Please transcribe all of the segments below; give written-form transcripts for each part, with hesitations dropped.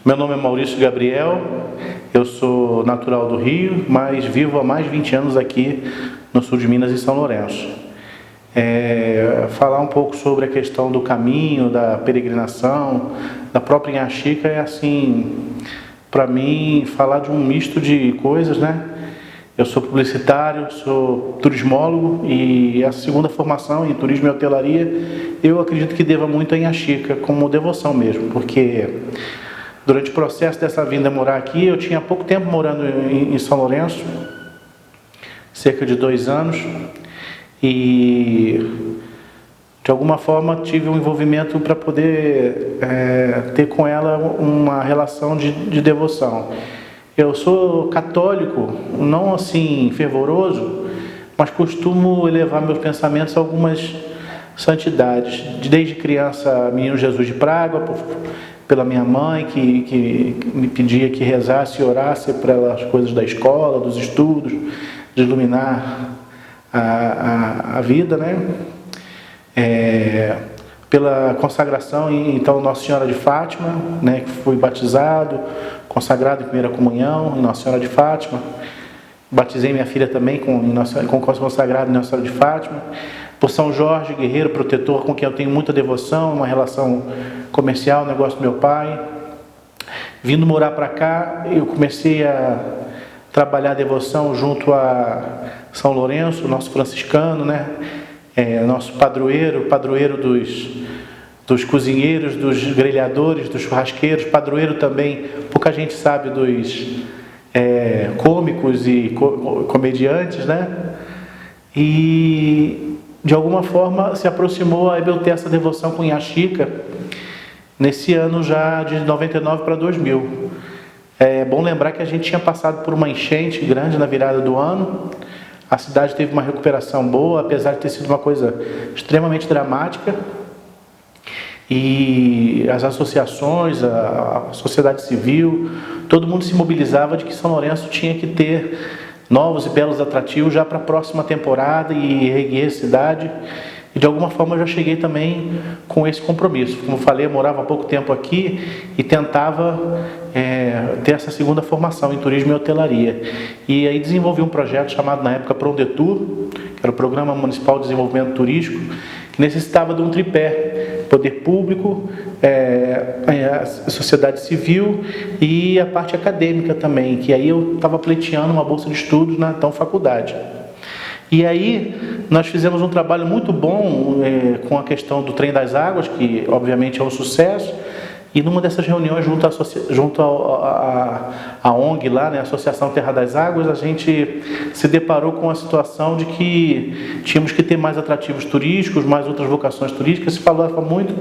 Meu nome é Maurício Gabriel, eu sou natural do Rio, mas vivo há mais de 20 anos aqui no sul de Minas, em São Lourenço. Falar um pouco sobre a questão do caminho, da peregrinação, da própria Inhaxica é assim, para mim, falar de um misto de coisas, né? Eu sou publicitário, sou turismólogo e a segunda formação em turismo e hotelaria, eu acredito que deva muito a Inhaxica, como devoção mesmo, porque durante o processo dessa vinda morar aqui, eu tinha pouco tempo morando em São Lourenço, cerca de 2 anos, e de alguma forma tive um envolvimento para poder ter com ela uma relação de devoção. Eu sou católico, não assim fervoroso, mas costumo elevar meus pensamentos a algumas santidades. Desde criança, Menino Jesus de Praga, pela minha mãe, que me pedia que rezasse e orasse pelas coisas da escola, dos estudos, de iluminar a vida, né? Pela consagração, então, Nossa Senhora de Fátima, né, que fui batizado, consagrado em primeira comunhão em Nossa Senhora de Fátima. Batizei minha filha também com consagrado em Nossa Senhora de Fátima. Por São Jorge, guerreiro, protetor, com quem eu tenho muita devoção, uma relação comercial, negócio do meu pai. Vindo morar para cá, eu comecei a trabalhar a devoção junto a São Lourenço, nosso franciscano, né? Nosso padroeiro dos cozinheiros, dos grelhadores, dos churrasqueiros, padroeiro também, pouca gente sabe, dos cômicos e comediantes, né? E de alguma forma se aproximou a eu ter essa devoção com Inhaxica nesse ano já de 99 para 2000. É bom lembrar que a gente tinha passado por uma enchente grande na virada do ano. A cidade teve uma recuperação boa, apesar de ter sido uma coisa extremamente dramática. E as associações, a sociedade civil, todo mundo se mobilizava de que São Lourenço tinha que ter novos e belos atrativos já para a próxima temporada e erguer a cidade. E de alguma forma eu já cheguei também com esse compromisso. Como eu falei, eu morava há pouco tempo aqui e tentava ter essa segunda formação em turismo e hotelaria. E aí desenvolvi um projeto chamado na época Prondetur, que era o Programa Municipal de Desenvolvimento Turístico, que necessitava de um tripé: poder público, a sociedade civil e a parte acadêmica também, que aí eu estava pleiteando uma bolsa de estudos na então faculdade. E aí nós fizemos um trabalho muito bom com a questão do Trem das Águas, que obviamente é um sucesso, e numa dessas reuniões junto à ONG lá, né, Associação Terra das Águas, a gente se deparou com a situação de que tínhamos que ter mais atrativos turísticos, mais outras vocações turísticas. Se falava muito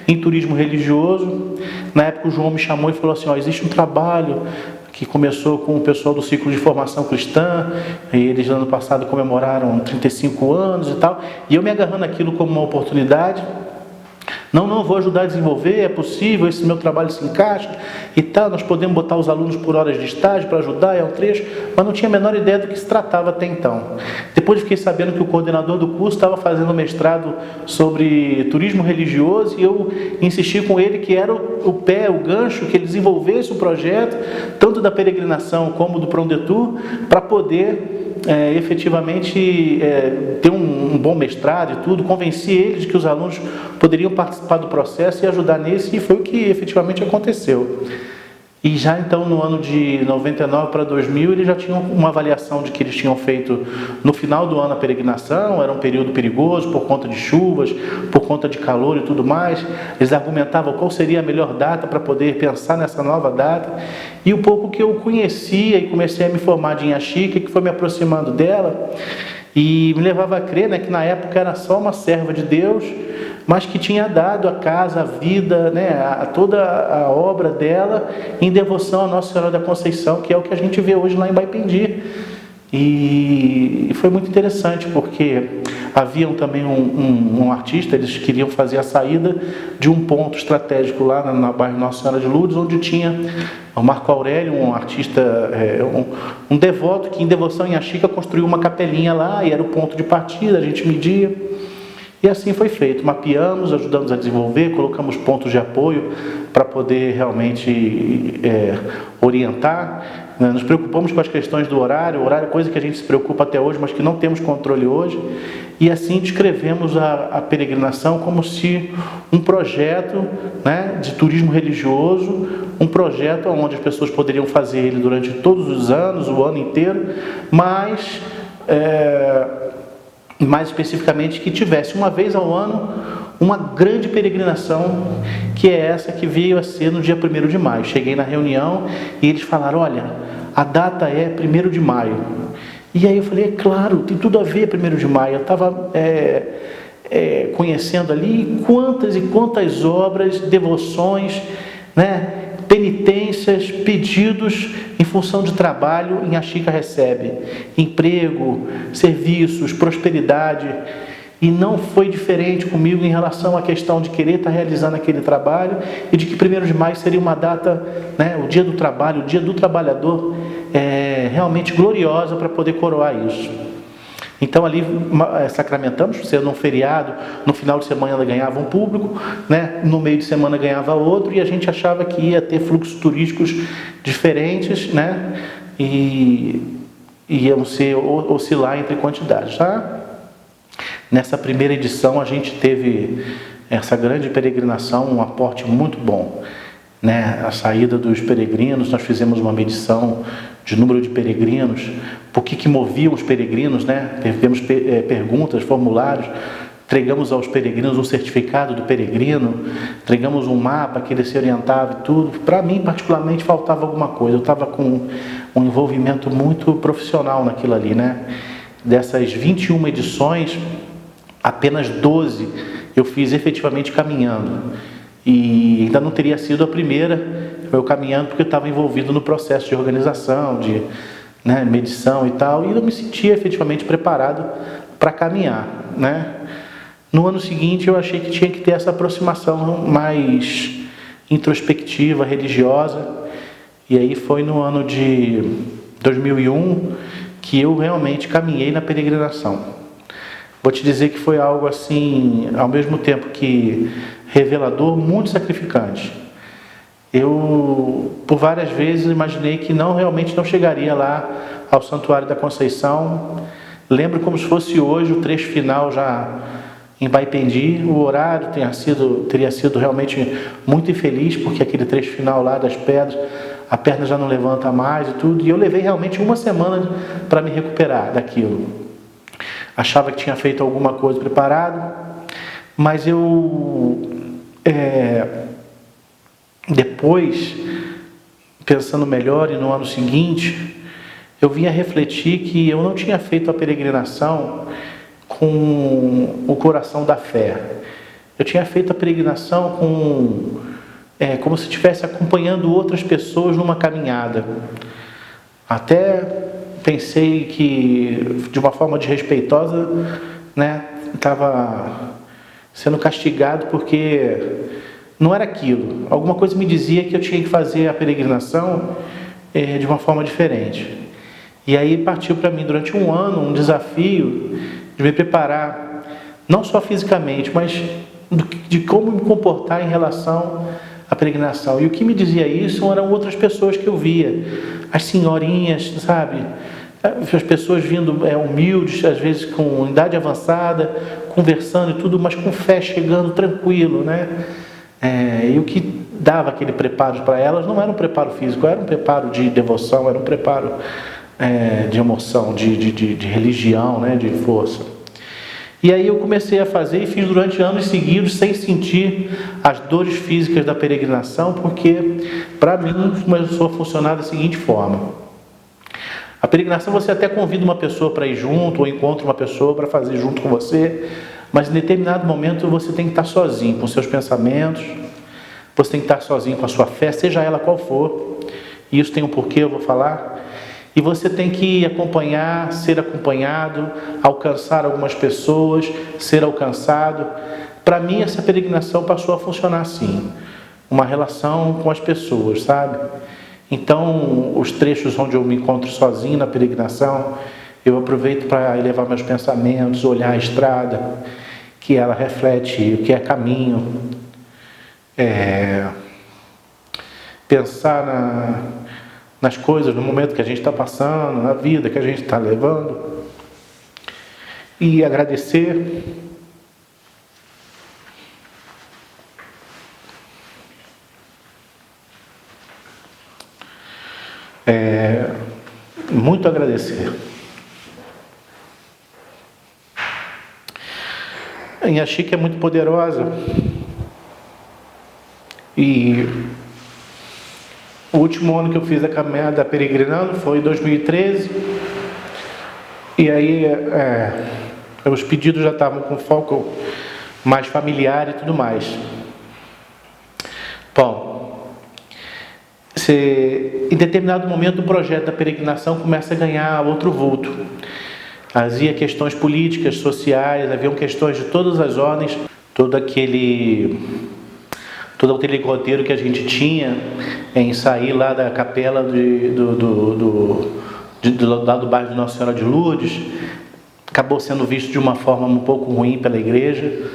em turismo religioso. Na época o João me chamou e falou assim: existe um trabalho que começou com o pessoal do ciclo de formação cristã, e eles no ano passado comemoraram 35 anos e tal, e eu me agarrando aquilo como uma oportunidade. Não, vou ajudar a desenvolver, é possível, esse meu trabalho se encaixa e tal, nós podemos botar os alunos por horas de estágio para ajudar, é um trecho, mas não tinha a menor ideia do que se tratava até então. Depois fiquei sabendo que o coordenador do curso estava fazendo mestrado sobre turismo religioso, e eu insisti com ele que era o gancho, que ele desenvolvesse o projeto, tanto da peregrinação como do Prondetur, para poder efetivamente ter um bom mestrado e tudo. Convenci eles de que os alunos poderiam participar do processo e ajudar nesse, e foi o que efetivamente aconteceu. E já então no ano de 99 para 2000, eles já tinham uma avaliação de que eles tinham feito no final do ano a peregrinação. Era um período perigoso por conta de chuvas, por conta de calor e tudo mais. Eles argumentavam qual seria a melhor data para poder pensar nessa nova data. E o pouco que eu conhecia e comecei a me formar de Inhaxica, que foi me aproximando dela, e me levava a crer, né, que na época era só uma serva de Deus, mas que tinha dado a casa, a vida, né, toda a obra dela em devoção à Nossa Senhora da Conceição, que é o que a gente vê hoje lá em Baipendi. E foi muito interessante, porque haviam também um artista, eles queriam fazer a saída de um ponto estratégico lá na bairro Nossa Senhora de Lourdes, onde tinha o Marco Aurélio, um artista, um devoto, que em devoção em Inhaxica construiu uma capelinha lá, e era o ponto de partida, a gente media. E assim foi feito, mapeamos, ajudamos a desenvolver, colocamos pontos de apoio para poder realmente orientar. Nos preocupamos com as questões do horário, coisa que a gente se preocupa até hoje, mas que não temos controle hoje. E assim descrevemos a peregrinação como se um projeto, né, de turismo religioso, um projeto onde as pessoas poderiam fazer ele durante todos os anos, o ano inteiro, mas mais especificamente que tivesse uma vez ao ano uma grande peregrinação, que é essa que veio a ser no dia 1º de maio. Cheguei na reunião e eles falaram: olha, a data é 1º de maio. E aí eu falei: é claro, tem tudo a ver 1º de maio. Eu estava conhecendo ali quantas e quantas obras, devoções, né, penitências, pedidos em função de trabalho em Axica recebe. Emprego, serviços, prosperidade. E não foi diferente comigo em relação à questão de querer estar realizando aquele trabalho e de que 1º de maio seria uma data, né, o dia do trabalho, o dia do trabalhador, realmente gloriosa para poder coroar isso. Então ali sacramentamos, sendo um feriado, no final de semana ganhava um público, né, no meio de semana ganhava outro, e a gente achava que ia ter fluxos turísticos diferentes, né, e iam oscilar entre quantidades, tá? Nessa primeira edição a gente teve essa grande peregrinação, um aporte muito bom, né? A saída dos peregrinos, nós fizemos uma medição de número de peregrinos, por que moviam os peregrinos, né? Tivemos perguntas, formulários, entregamos aos peregrinos um certificado do peregrino, entregamos um mapa que ele se orientava e tudo. Para mim, particularmente, faltava alguma coisa. Eu estava com um envolvimento muito profissional naquilo ali, né? Dessas 21 edições, apenas 12 eu fiz efetivamente caminhando. E ainda não teria sido a primeira eu caminhando, porque eu estava envolvido no processo de organização, de, né, medição e tal, e eu me sentia efetivamente preparado para caminhar, né? No ano seguinte eu achei que tinha que ter essa aproximação mais introspectiva, religiosa, e aí foi no ano de 2001 que eu realmente caminhei na peregrinação. Vou te dizer que foi algo assim, ao mesmo tempo que revelador, muito sacrificante. Eu, por várias vezes, imaginei que realmente não chegaria lá ao Santuário da Conceição. Lembro como se fosse hoje o trecho final já em Baipendi. O horário teria sido realmente muito infeliz, porque aquele trecho final lá das pedras, a perna já não levanta mais e tudo. E eu levei realmente uma semana para me recuperar daquilo. Achava que tinha feito alguma coisa preparado, mas eu... depois, pensando melhor, e no ano seguinte, eu vinha refletir que eu não tinha feito a peregrinação com o coração da fé. Eu tinha feito a peregrinação como se estivesse acompanhando outras pessoas numa caminhada. Até pensei que, de uma forma desrespeitosa, né, estava sendo castigado porque não era aquilo. Alguma coisa me dizia que eu tinha que fazer a peregrinação de uma forma diferente. E aí partiu para mim, durante um ano, um desafio de me preparar, não só fisicamente, mas de como me comportar em relação à peregrinação. E o que me dizia isso eram outras pessoas que eu via. As senhorinhas, sabe? As pessoas vindo humildes, às vezes com idade avançada, conversando e tudo, mas com fé, chegando tranquilo, né? E o que dava aquele preparo para elas não era um preparo físico, era um preparo de devoção, era um preparo de emoção, de religião, né? De força. E aí eu comecei a fazer e fiz durante anos seguidos, sem sentir as dores físicas da peregrinação, porque para mim começou a funcionar da seguinte forma. A peregrinação, você até convida uma pessoa para ir junto, ou encontra uma pessoa para fazer junto com você, mas em determinado momento você tem que estar sozinho com seus pensamentos, você tem que estar sozinho com a sua fé, seja ela qual for, e isso tem um porquê, eu vou falar. E você tem que acompanhar, ser acompanhado, alcançar algumas pessoas, ser alcançado. Para mim, essa peregrinação passou a funcionar assim, uma relação com as pessoas, sabe? Então, os trechos onde eu me encontro sozinho na peregrinação, eu aproveito para elevar meus pensamentos, olhar a estrada, que ela reflete o que é caminho, pensar nas coisas, no momento que a gente está passando, na vida que a gente está levando, e agradecer. Muito agradecer. A Inhaxica é muito poderosa e o último ano que eu fiz a caminhada peregrinando foi em 2013 e aí os pedidos já estavam com foco mais familiar e tudo mais. Bom, em determinado momento o projeto da peregrinação começa a ganhar outro vulto. Havia questões políticas, sociais, haviam questões de todas as ordens, todo aquele roteiro que a gente tinha em sair lá da capela lá do bairro de Nossa Senhora de Lourdes, acabou sendo visto de uma forma um pouco ruim pela igreja.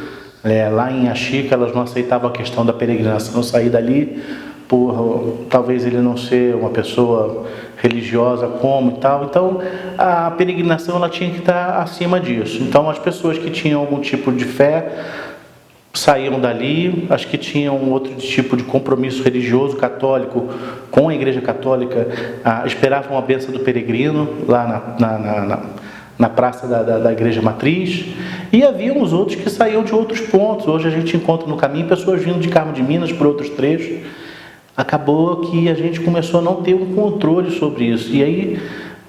Lá em Inhaxica, elas não aceitavam a questão da peregrinação, sair dali, por talvez ele não ser uma pessoa religiosa como e tal. Então a peregrinação ela tinha que estar acima disso. Então as pessoas que tinham algum tipo de fé saíam dali, as que tinham outro tipo de compromisso religioso católico com a Igreja Católica esperavam a bênção do peregrino lá na praça da Igreja Matriz, e haviam os outros que saíam de outros pontos. Hoje a gente encontra no caminho pessoas vindo de Carmo de Minas por outros trechos. Acabou que a gente começou a não ter um controle sobre isso. E aí,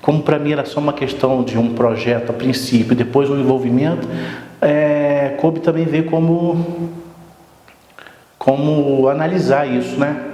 como para mim era só uma questão de um projeto a princípio, depois um envolvimento, coube também ver como analisar isso, né?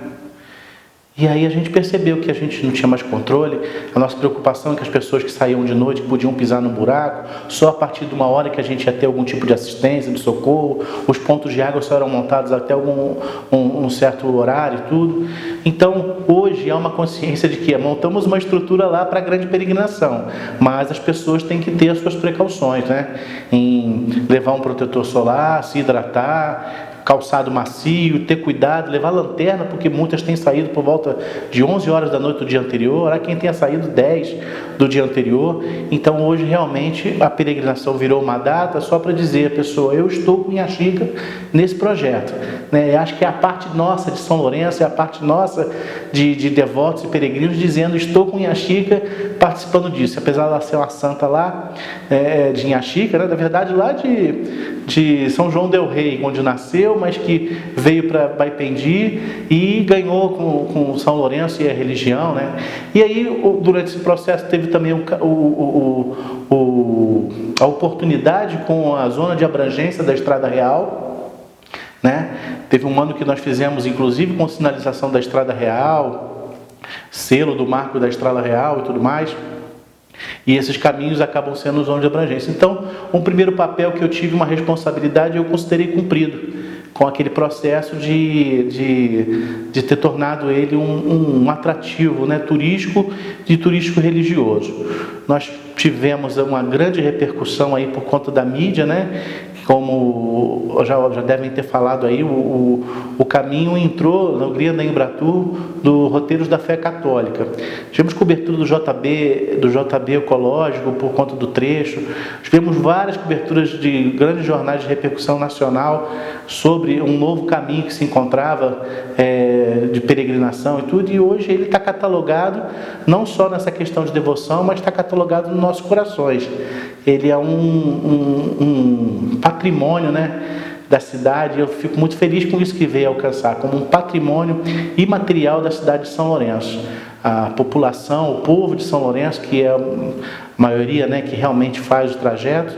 E aí a gente percebeu que a gente não tinha mais controle. A nossa preocupação é que as pessoas que saíam de noite podiam pisar no buraco, só a partir de uma hora que a gente ia ter algum tipo de assistência, de socorro. Os pontos de água só eram montados até um certo horário e tudo. Então, hoje há uma consciência de que montamos uma estrutura lá para a grande peregrinação, mas as pessoas têm que ter as suas precauções, né? Em levar um protetor solar, se hidratar, calçado macio, ter cuidado, levar lanterna, porque muitas têm saído por volta de 11 horas da noite do dia anterior, há quem tenha saído 10 do dia anterior. Então hoje realmente a peregrinação virou uma data só para dizer à pessoa, eu estou com Inhaxica nesse projeto, né? Acho que é a parte nossa de São Lourenço, é a parte nossa de devotos e peregrinos dizendo, estou com Inhaxica participando disso, apesar dela ser uma santa lá de Inhaxica, né? Na verdade lá de São João del Rei, onde nasceu, mas que veio para Baipendi e ganhou com São Lourenço e a religião, né? E aí, durante esse processo, teve também a oportunidade com a zona de abrangência da Estrada Real, né? Teve um ano que nós fizemos, inclusive, com sinalização da Estrada Real, selo do marco da Estrada Real e tudo mais. E esses caminhos acabam sendo zona de abrangência. Então, um primeiro papel que eu tive, uma responsabilidade, eu considerei cumprido com aquele processo de ter tornado ele um atrativo, né, turístico religioso. Nós tivemos uma grande repercussão aí por conta da mídia, né? Como já devem ter falado aí, o caminho entrou na Ugria da Embratur do Roteiros da Fé Católica. Tivemos cobertura do JB Ecológico por conta do trecho. Tivemos várias coberturas de grandes jornais de repercussão nacional sobre um novo caminho que se encontrava de peregrinação e tudo. E hoje ele está catalogado não só nessa questão de devoção, mas está catalogado nos nossos corações. Ele é um patrimônio, né, da cidade. Eu fico muito feliz com isso que veio alcançar, como um patrimônio imaterial da cidade de São Lourenço. A população, o povo de São Lourenço, que é a maioria, né, que realmente faz o trajeto,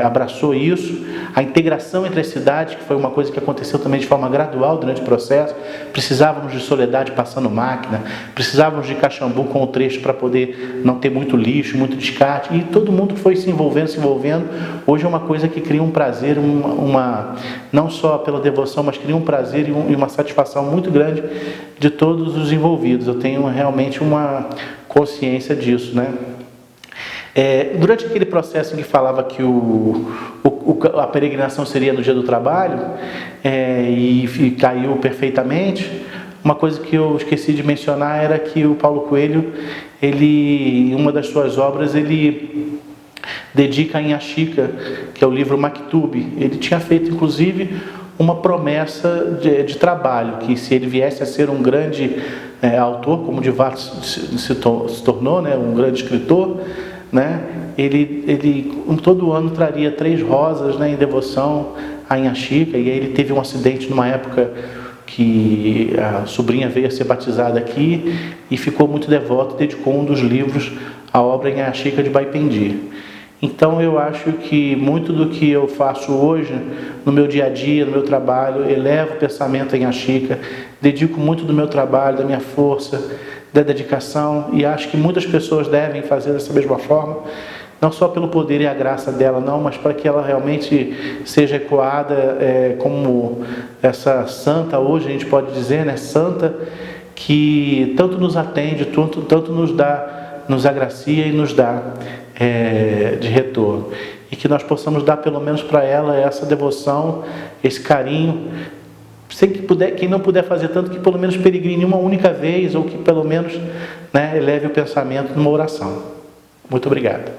abraçou isso. A integração entre as cidades, que foi uma coisa que aconteceu também de forma gradual durante o processo. Precisávamos de Soledade passando máquina, precisávamos de Caxambu com o trecho para poder não ter muito lixo, muito descarte, e todo mundo foi se envolvendo. Hoje é uma coisa que cria um prazer, não só pela devoção, mas cria um prazer e uma satisfação muito grande de todos os envolvidos. Eu tenho realmente uma consciência disso, né? Durante aquele processo em que falava que a peregrinação seria no dia do trabalho, e caiu perfeitamente, uma coisa que eu esqueci de mencionar era que o Paulo Coelho, em uma das suas obras, ele dedica a Inhaxica, que é o livro Maktub. Ele tinha feito, inclusive, uma promessa de trabalho, que se ele viesse a ser um grande autor, como de fato se tornou, né, um grande escritor, né, ele todo ano traria 3 rosas, né, em devoção a Inhaxica. E aí ele teve um acidente numa época que a sobrinha veio a ser batizada aqui e ficou muito devoto e dedicou um dos livros à obra Inhaxica de Baipendi. Então eu acho que muito do que eu faço hoje, no meu dia a dia, no meu trabalho, elevo o pensamento em Inhaxica, dedico muito do meu trabalho, da minha força, da dedicação, e acho que muitas pessoas devem fazer dessa mesma forma, não só pelo poder e a graça dela, não, mas para que ela realmente seja ecoada como essa santa, hoje a gente pode dizer, né, santa, que tanto nos atende, tanto nos agracia e nos dá de retorno. E que nós possamos dar pelo menos para ela essa devoção, esse carinho, quem não puder fazer tanto, que pelo menos peregrine uma única vez, ou que pelo menos, né, eleve o pensamento numa oração. Muito obrigado.